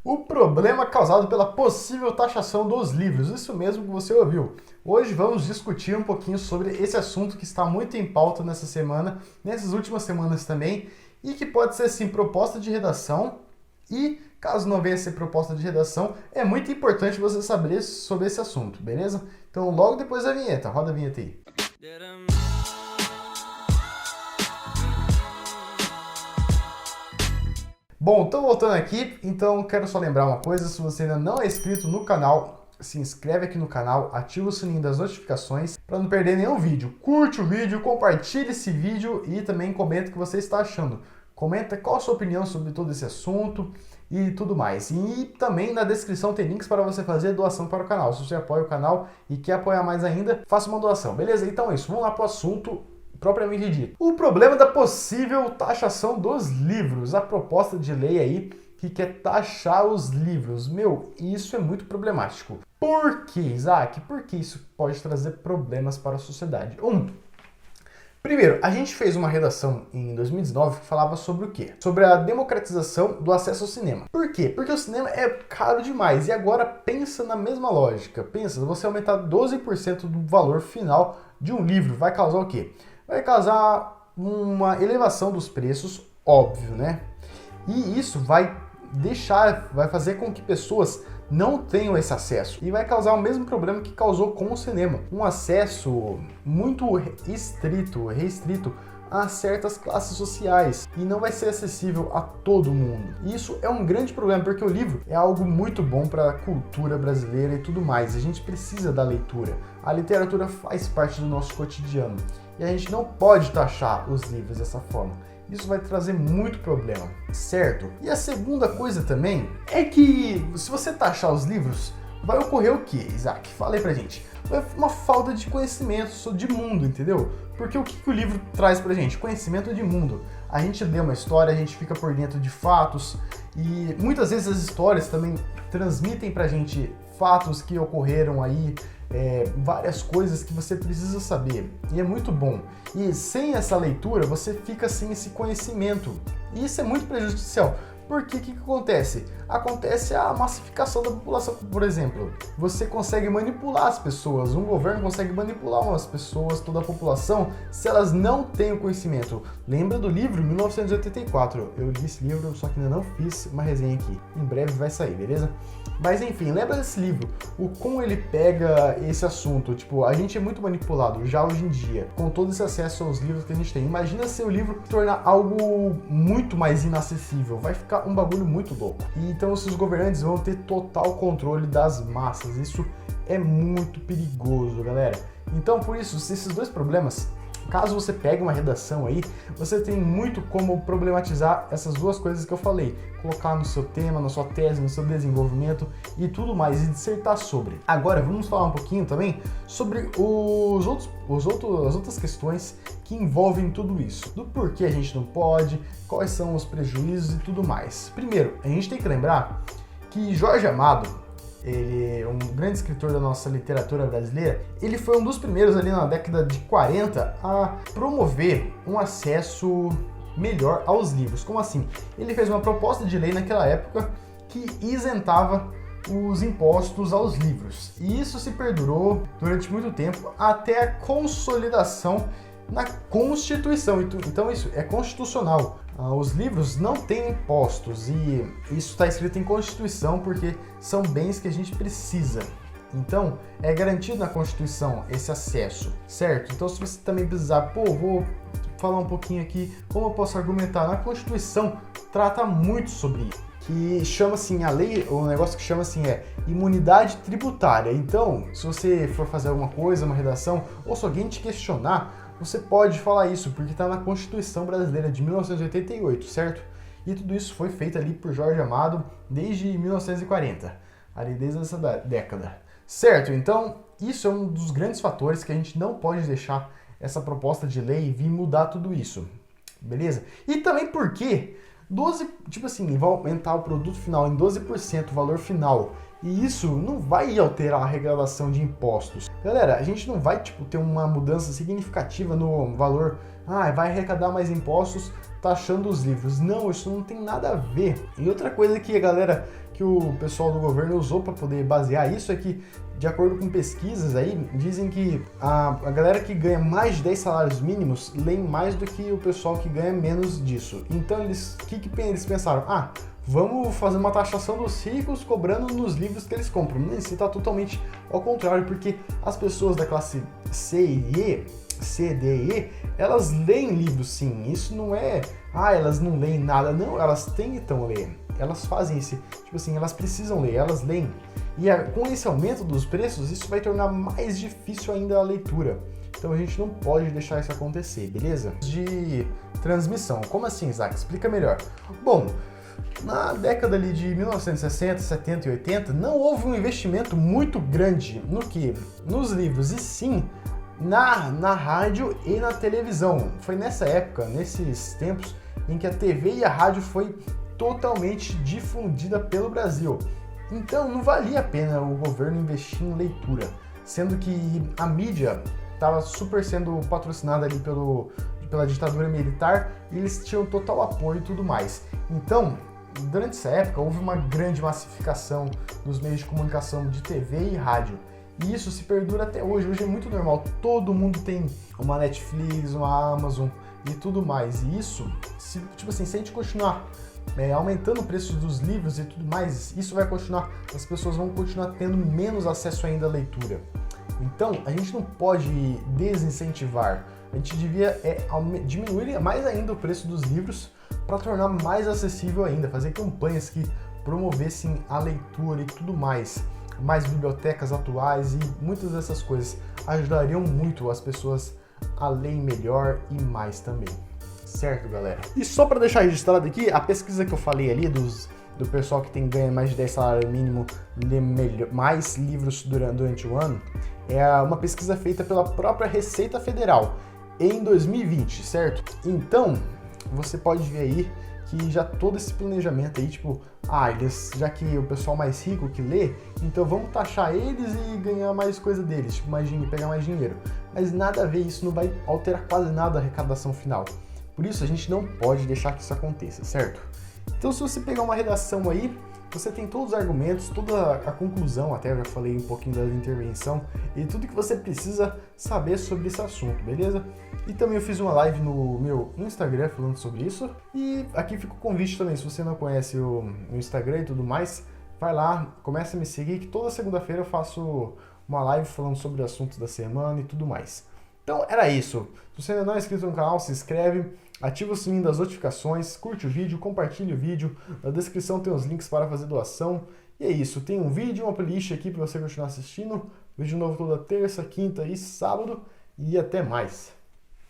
O problema causado pela possível taxação dos livros, isso mesmo que você ouviu. Hoje vamos discutir um pouquinho sobre esse assunto que está muito em pauta nessa semana, nessas últimas semanas também, e que pode ser sim proposta de redação e, caso não venha a ser proposta de redação, é muito importante você saber sobre esse assunto, beleza? Então logo depois da vinheta, roda a vinheta aí. Bom, então voltando aqui, então quero só lembrar uma coisa, se você ainda não é inscrito no canal, se inscreve aqui no canal, ativa o sininho das notificações para não perder nenhum vídeo. Curte o vídeo, compartilhe esse vídeo e também comenta o que você está achando. Comenta qual a sua opinião sobre todo esse assunto e tudo mais. E também na descrição tem links para você fazer doação para o canal. Se você apoia o canal e quer apoiar mais ainda, faça uma doação, beleza? Então é isso, vamos lá para o assunto propriamente dito. O problema da possível taxação dos livros, a proposta de lei aí que quer taxar os livros. Meu, isso é muito problemático. Por quê, Isaac? Porque isso pode trazer problemas para a sociedade. Primeiro, a gente fez uma redação em 2019 que falava sobre o quê? Sobre a democratização do acesso ao cinema. Por quê? Porque o cinema é caro demais. E agora pensa na mesma lógica. Pensa, você aumentar 12% do valor final de um livro. Vai causar o quê? Vai causar uma elevação dos preços, óbvio, né? E isso vai fazer com que pessoas não tenham esse acesso. E vai causar o mesmo problema que causou com o cinema. Um acesso muito restrito a certas classes sociais e não vai ser acessível a todo mundo. E isso é um grande problema, porque o livro é algo muito bom para a cultura brasileira e tudo mais. A gente precisa da leitura. A literatura faz parte do nosso cotidiano e a gente não pode taxar os livros dessa forma. Isso vai trazer muito problema, certo? E a segunda coisa também é que se você taxar os livros, vai ocorrer o que, Isaac? Fala aí pra gente. Vai uma falta de conhecimento de mundo, entendeu? Porque o que o livro traz pra gente? Conhecimento de mundo. A gente lê uma história, a gente fica por dentro de fatos e muitas vezes as histórias também transmitem pra gente fatos que ocorreram aí, várias coisas que você precisa saber. E é muito bom. E sem essa leitura, você fica sem esse conhecimento. E isso é muito prejudicial. Porque o que acontece? Acontece a massificação da população, por exemplo. Você consegue manipular as pessoas, um governo consegue manipular umas pessoas, toda a população, se elas não têm o conhecimento. Lembra do livro 1984? Eu li esse livro, só que ainda não fiz uma resenha aqui. Em breve vai sair, beleza? Mas enfim, lembra desse livro, como ele pega esse assunto. Tipo, a gente é muito manipulado já hoje em dia, com todo esse acesso aos livros que a gente tem. Imagina se o livro se tornar algo muito mais inacessível, vai ficar um bagulho muito louco. E então os governantes vão ter total controle das massas, isso é muito perigoso, galera. Então por isso, se esses dois problemas, caso você pegue uma redação aí, você tem muito como problematizar essas duas coisas que eu falei. Colocar no seu tema, na sua tese, no seu desenvolvimento e tudo mais, e dissertar sobre. Agora vamos falar um pouquinho também sobre as outras questões que envolvem tudo isso. Do porquê a gente não pode, quais são os prejuízos e tudo mais. Primeiro, a gente tem que lembrar que Jorge Amado, ele é um grande escritor da nossa literatura brasileira, ele foi um dos primeiros ali na década de 40 a promover um acesso melhor aos livros. Como assim? Ele fez uma proposta de lei naquela época que isentava os impostos aos livros. E isso se perdurou durante muito tempo até a consolidação na Constituição. Então isso é constitucional. Os livros não têm impostos e isso está escrito em Constituição porque são bens que a gente precisa. Então, é garantido na Constituição esse acesso, certo? Então, se você também precisar, vou falar um pouquinho aqui como eu posso argumentar. Na Constituição trata muito sobre isso, que chama assim, a lei, o negócio que chama assim é imunidade tributária. Então, se você for fazer alguma coisa, uma redação, ou se alguém te questionar, você pode falar isso, porque está na Constituição Brasileira de 1988, certo? E tudo isso foi feito ali por Jorge Amado desde 1940, ali desde essa década. Certo? Então, isso é um dos grandes fatores que a gente não pode deixar essa proposta de lei vir mudar tudo isso. Beleza? E também porque vai aumentar o produto final em 12% o valor final. E isso não vai alterar a arrecadação de impostos. Galera, a gente não vai ter uma mudança significativa no valor. Vai arrecadar mais impostos taxando os livros. Não, isso não tem nada a ver. E outra coisa que a galera que o pessoal do governo usou para poder basear isso é que, de acordo com pesquisas aí, dizem que a galera que ganha mais de 10 salários mínimos lê mais do que o pessoal que ganha menos disso. Então eles pensaram? Vamos fazer uma taxação dos ricos cobrando nos livros que eles compram. Isso está totalmente ao contrário, porque as pessoas da classe C e C, D e E, elas leem livros sim. Isso não é, elas não leem nada. Não, elas tentam ler. Elas fazem esse, tipo assim, elas precisam ler, elas leem. E com esse aumento dos preços, isso vai tornar mais difícil ainda a leitura. Então a gente não pode deixar isso acontecer, beleza? De transmissão. Como assim, Isaac? Explica melhor. Bom, na década ali de 1960, 70 e 80, não houve um investimento muito grande no que? Nos livros, e sim na rádio e na televisão. Foi nessa época, nesses tempos, em que a TV e a rádio foi totalmente difundida pelo Brasil. Então não valia a pena o governo investir em leitura, sendo que a mídia estava super sendo patrocinada ali pela ditadura militar e eles tinham total apoio e tudo mais. Então, durante essa época, houve uma grande massificação dos meios de comunicação de TV e rádio. E isso se perdura até hoje. Hoje é muito normal, todo mundo tem uma Netflix, uma Amazon e tudo mais. E isso, se a gente continuar aumentando o preço dos livros e tudo mais, isso vai continuar, as pessoas vão continuar tendo menos acesso ainda à leitura. Então, a gente não pode desincentivar, a gente devia diminuir mais ainda o preço dos livros para tornar mais acessível ainda, fazer campanhas que promovessem a leitura e tudo mais bibliotecas atuais e muitas dessas coisas ajudariam muito as pessoas a ler melhor e mais também. Certo, galera? E só para deixar registrado aqui, a pesquisa que eu falei ali do pessoal que ganha mais de 10 salário mínimo lê mais livros durante o ano, é uma pesquisa feita pela própria Receita Federal em 2020, certo? Então, você pode ver aí que já todo esse planejamento aí, já que o pessoal mais rico que lê, então vamos taxar eles e ganhar mais coisa deles, mais dinheiro, pegar mais dinheiro. Mas nada a ver, isso não vai alterar quase nada a arrecadação final. Por isso, a gente não pode deixar que isso aconteça, certo? Então, se você pegar uma redação aí, você tem todos os argumentos, toda a conclusão, até eu já falei um pouquinho da intervenção, e tudo que você precisa saber sobre esse assunto, beleza? E também eu fiz uma live no meu Instagram falando sobre isso. E aqui fica o convite também, se você não conhece o Instagram e tudo mais, vai lá, começa a me seguir, que toda segunda-feira eu faço uma live falando sobre assuntos da semana e tudo mais. Então era isso. Se você ainda não é inscrito no canal, se inscreve, ativa o sininho das notificações, curte o vídeo, compartilha o vídeo. Na descrição tem os links para fazer doação. E é isso, tem um vídeo, uma playlist aqui para você continuar assistindo. Vídeo novo toda terça, quinta e sábado. E até mais.